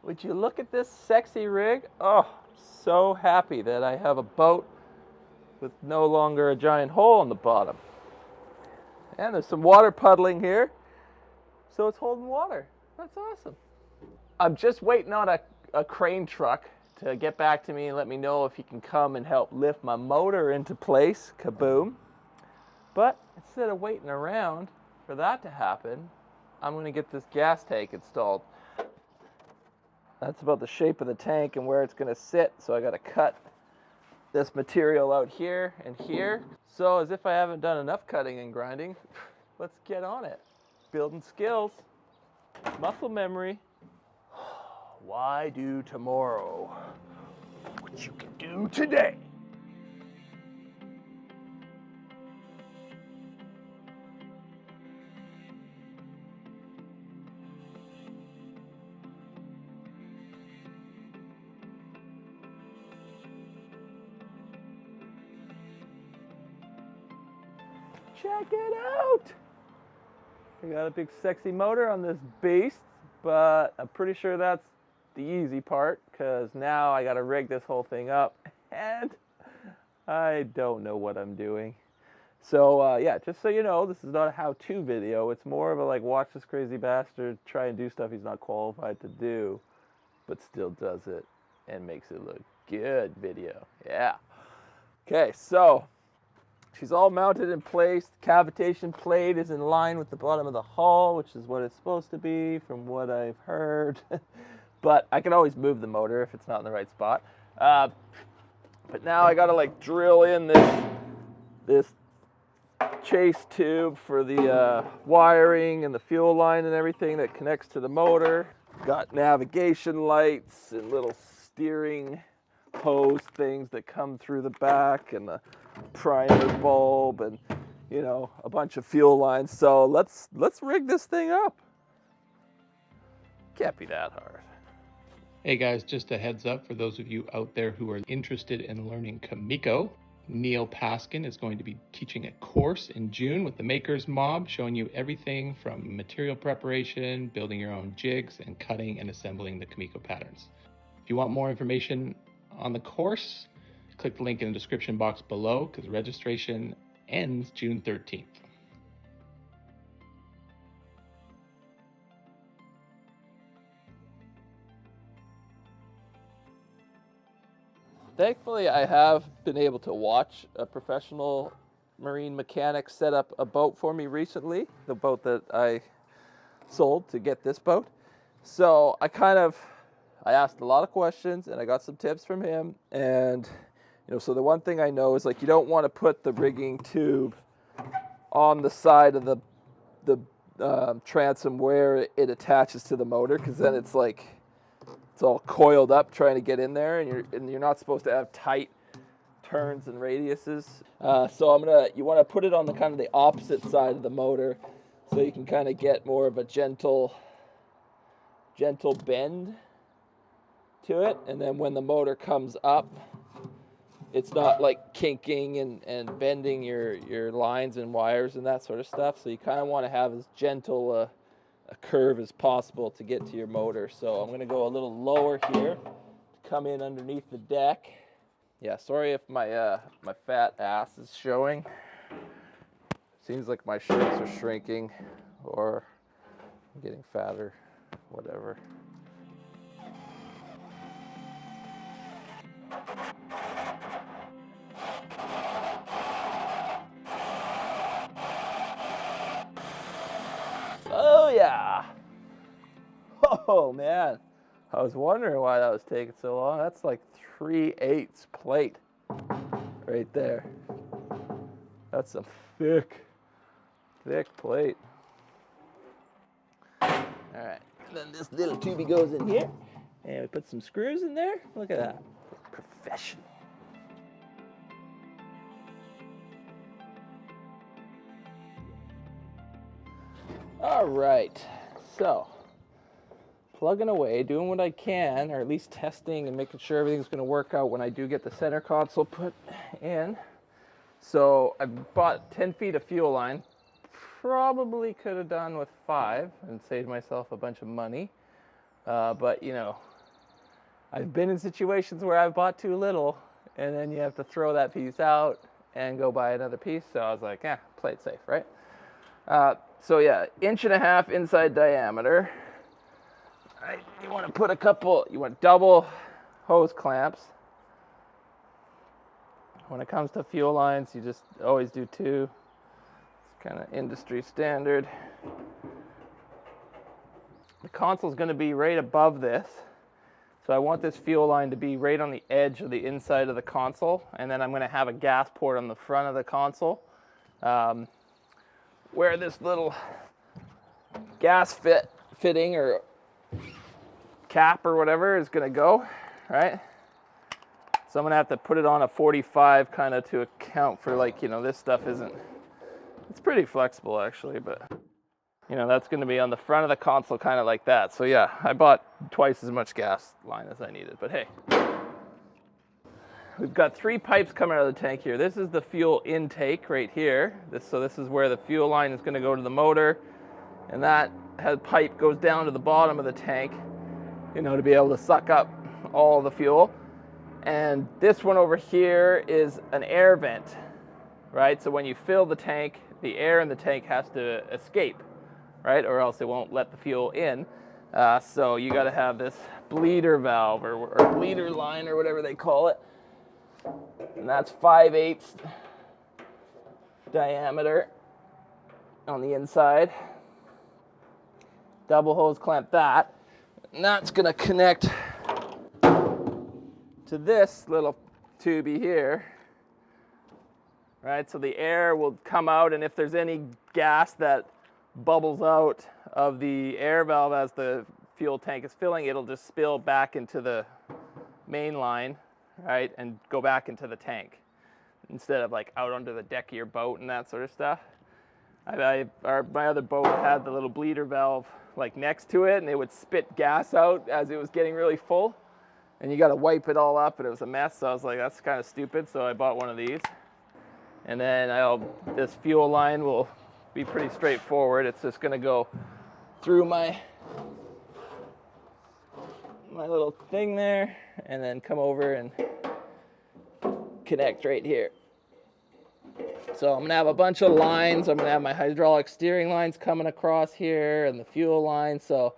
Would you look at this sexy rig? Oh, so happy that I have a boat with no longer a giant hole in the bottom. And there's some water puddling here, so it's holding water. That's awesome. I'm just waiting on a crane truck to get back to me and let me know if he can come and help lift my motor into place. Kaboom. But instead of waiting around for that to happen, I'm going to get this gas tank installed. That's about the shape of the tank and where it's going to sit, so I got to cut this material out here and here. So as if I haven't done enough cutting and grinding, let's get on it. Building skills, muscle memory. Why do tomorrow what you can do today? Check it out! I got a big sexy motor on this beast, but I'm pretty sure that's the easy part, because now I got to rig this whole thing up, and I don't know what I'm doing. So yeah, just so you know, this is not a how-to video. It's more of a like, watch this crazy bastard try and do stuff he's not qualified to do, but still does it and makes it look good video. Yeah. Okay, so she's all mounted in place. The cavitation plate is in line with the bottom of the hull, which is what it's supposed to be from what I've heard. But I can always move the motor if it's not in the right spot. But now I gotta like drill in this chase tube for the wiring and the fuel line and everything that connects to the motor. Got navigation lights and little steering hose things that come through the back, and the primer bulb, and you know, a bunch of fuel lines. So let's rig this thing up. Can't be that hard. Hey guys, just a heads up for those of you out there who are interested in learning Kamiko. Neil Paskin is going to be teaching a course in June with the Makers Mob, showing you everything from material preparation, building your own jigs, and cutting and assembling the Kamiko patterns. If you want more information on the course, click the link in the description box below, because registration ends June 13th. Thankfully, I have been able to watch a professional marine mechanic set up a boat for me recently, the boat that I sold to get this boat. So I asked a lot of questions and I got some tips from him. And you know, so the one thing I know is like, you don't want to put the rigging tube on the side of the transom where it attaches to the motor, because then it's like, it's all coiled up trying to get in there, and you're not supposed to have tight turns and radiuses. So you want to put it on the kind of the opposite side of the motor, so you can kind of get more of a gentle bend to it, and then when the motor comes up, it's not like kinking and bending your lines and wires and that sort of stuff. So you kind of want to have as gentle a curve as possible to get to your motor. So I'm going to go a little lower here to come in underneath the deck. Yeah, sorry if my fat ass is showing. Seems like my shirts are shrinking, or I'm getting fatter, whatever. Oh yeah! Oh man, I was wondering why that was taking so long. That's like 3/8 plate right there. That's a thick plate. All right, and then this little tubey goes in here, and we put some screws in there. Look at that, professional. All right, so plugging away, doing what I can, or at least testing and making sure everything's going to work out when I do get the center console put in. So I bought 10 feet of fuel line. Probably could have done with 5 and saved myself a bunch of money. But you know, I've been in situations where I've bought too little, and then you have to throw that piece out and go buy another piece. So I was like, play it safe, right? So yeah, 1.5 inch inside diameter. Right, you want to put you want double hose clamps. When it comes to fuel lines, you just always do 2. It's kind of industry standard. The console is going to be right above this. So I want this fuel line to be right on the edge of the inside of the console, and then I'm going to have a gas port on the front of the console, where this little gas fitting or cap or whatever is going to go, right? So I'm going to have to put it on a 45 kind of to account for, like, this stuff isn't, it's pretty flexible actually, but that's going to be on the front of the console kind of like that. So yeah, I bought twice as much gas line as I needed, but hey. We've got 3 pipes coming out of the tank here. This is the fuel intake right here. So this is where the fuel line is going to go to the motor, and that pipe goes down to the bottom of the tank, to be able to suck up all the fuel. And this one over here is an air vent, right? So when you fill the tank, the air in the tank has to escape, right? Or else it won't let the fuel in. So you got to have this bleeder valve or bleeder line or whatever they call it. And that's 5/8 diameter on the inside. Double hose clamp that. And that's going to connect to this little tubey here, right? So the air will come out, and if there's any gas that bubbles out of the air valve as the fuel tank is filling, it'll just spill back into the main line, right, and go back into the tank instead of like out onto the deck of your boat and that sort of stuff. My other boat had the little bleeder valve like next to it, and it would spit gas out as it was getting really full, and you got to wipe it all up, and it was a mess. So I was like, that's kind of stupid. So I bought one of these, and then this fuel line will be pretty straightforward. It's just going to go through my little thing there, and then come over and connect right here. So I'm going to have a bunch of lines. I'm going to have my hydraulic steering lines coming across here and the fuel line. So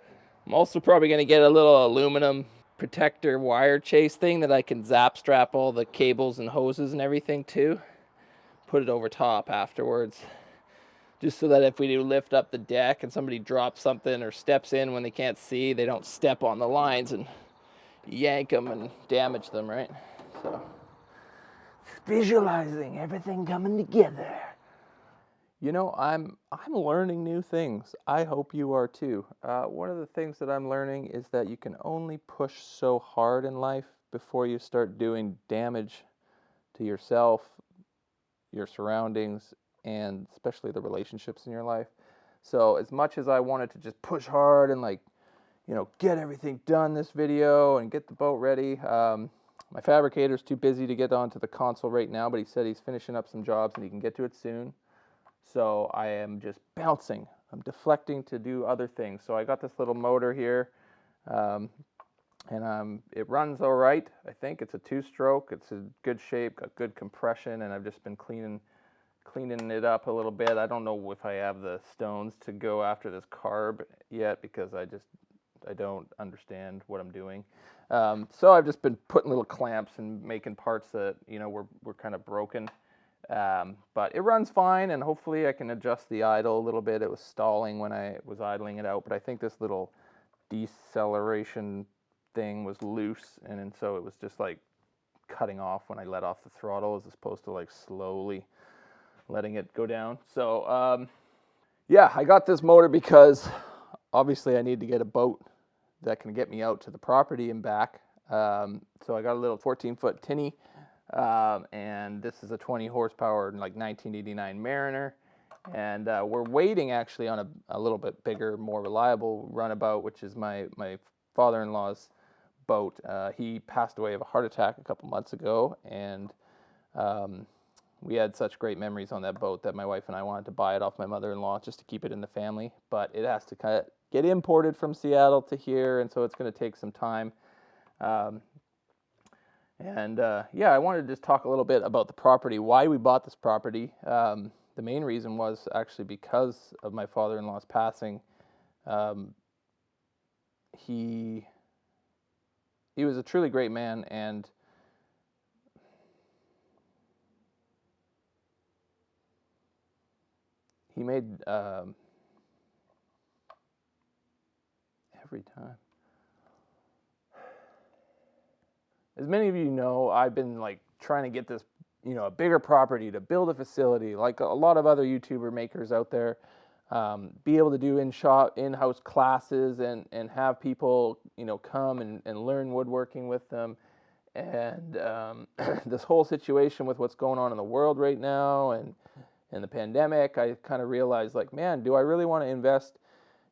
I'm also probably going to get a little aluminum protector wire chase thing that I can zap strap all the cables and hoses and everything to. Put it over top afterwards, just so that if we do lift up the deck and somebody drops something or steps in when they can't see, they don't step on the lines and yank them and damage them, right? So visualizing everything coming together. I'm learning new things. I hope you are too. One of the things that I'm learning is that you can only push so hard in life before you start doing damage to yourself, your surroundings, and especially the relationships in your life. So as much as I wanted to just push hard and get everything done this video and get the boat ready, my fabricator's too busy to get onto the console right now, but he said he's finishing up some jobs and he can get to it soon. So I am just bouncing. I'm deflecting to do other things. So I got this little motor here, and it runs all right. I think it's a 2-stroke. It's in good shape, got good compression, and I've just been cleaning it up a little bit. I don't know if I have the stones to go after this carb yet, because I don't understand what I'm doing. So I've just been putting little clamps and making parts that were kind of broken. But it runs fine, and hopefully I can adjust the idle a little bit. It was stalling when I was idling it out, but I think this little deceleration thing was loose, and so it was just like cutting off when I let off the throttle, as opposed to like slowly letting it go down. So yeah, I got this motor because obviously I need to get a boat that can get me out to the property and back. So I got a little 14-foot tinny. And this is a 20 horsepower like 1989 Mariner, and we're waiting actually on a little bit bigger, more reliable runabout, which is my father-in-law's boat. He passed away of a heart attack a couple months ago, and we had such great memories on that boat that my wife and I wanted to buy it off my mother-in-law just to keep it in the family, but it has to kind of get imported from Seattle to here, and so it's going to take some time. And yeah, I wanted to just talk a little bit about the property, why we bought this property. The main reason was actually because of my father-in-law's passing. Um, he was a truly great man, and he made every time. As many of you know, I've been like trying to get this, a bigger property to build a facility, like a lot of other YouTuber makers out there. Be able to do in-house classes and have people, come and learn woodworking with them. And this whole situation with what's going on in the world right now and the pandemic, I kind of realized, like, man, do I really want to invest,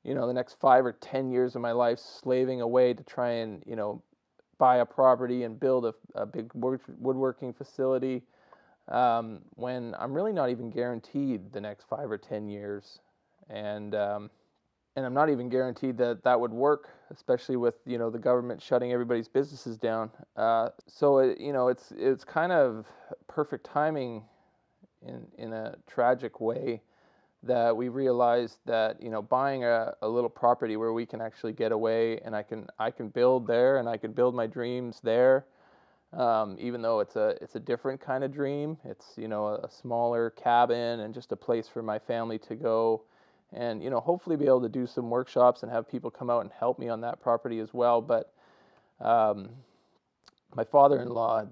the next 5 or 10 years of my life slaving away to try and, buy a property and build a big woodworking facility when I'm really not even guaranteed the next 5 or 10 years. And I'm not even guaranteed that would work, especially with, the government shutting everybody's businesses down. So it's kind of perfect timing in a tragic way that we realized that, buying a little property where we can actually get away and I can build there and I can build my dreams there. Even though it's a different kind of dream. It's, a smaller cabin and just a place for my family to go and, hopefully be able to do some workshops and have people come out and help me on that property as well. But my father-in-law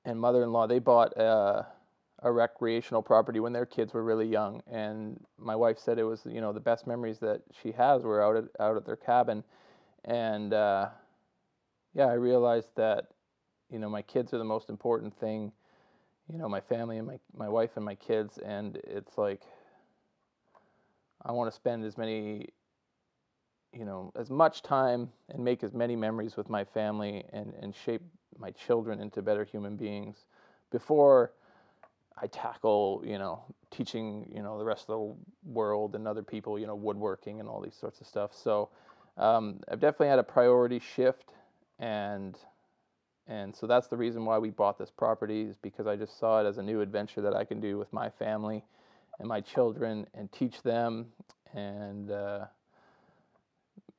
and mother-in-law, they bought a recreational property when their kids were really young, and my wife said it was, the best memories that she has were out at their cabin. And yeah, I realized that, my kids are the most important thing, my family and my wife and my kids. And it's like, I want to spend as much time and make as many memories with my family and shape my children into better human beings before I tackle, teaching, the rest of the world and other people, woodworking and all these sorts of stuff. So I've definitely had a priority shift, and so that's the reason why we bought this property, is because I just saw it as a new adventure that I can do with my family and my children and teach them, and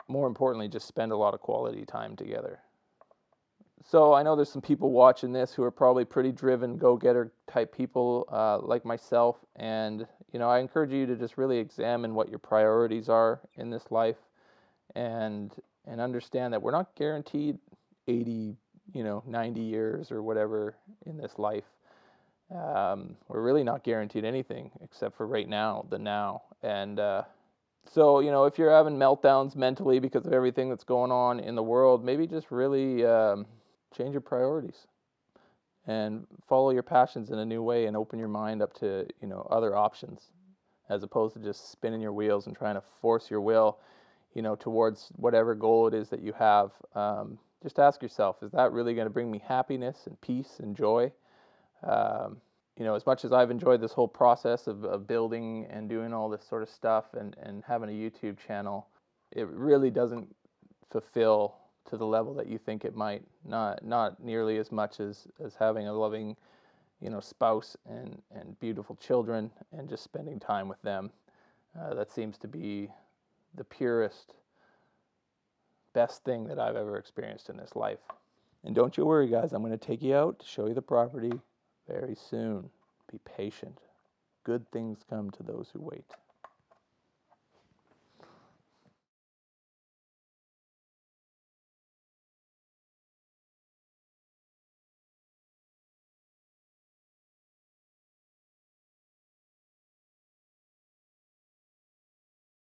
more importantly, just spend a lot of quality time together. So I know there's some people watching this who are probably pretty driven, go-getter type people like myself. And, I encourage you to just really examine what your priorities are in this life and understand that we're not guaranteed 80, 90 years or whatever in this life. We're really not guaranteed anything except for right now, the now. And so, if you're having meltdowns mentally because of everything that's going on in the world, maybe just really change your priorities and follow your passions in a new way and open your mind up to, other options, as opposed to just spinning your wheels and trying to force your will, towards whatever goal it is that you have. Just ask yourself, is that really going to bring me happiness and peace and joy? As much as I've enjoyed this whole process of building and doing all this sort of stuff and having a YouTube channel, it really doesn't fulfill to the level that you think it might. Not nearly as much as having a loving, spouse and beautiful children and just spending time with them. That seems to be the purest, best thing that I've ever experienced in this life. And don't you worry, guys, I'm going to take you out to show you the property very soon. Be patient. Good things come to those who wait.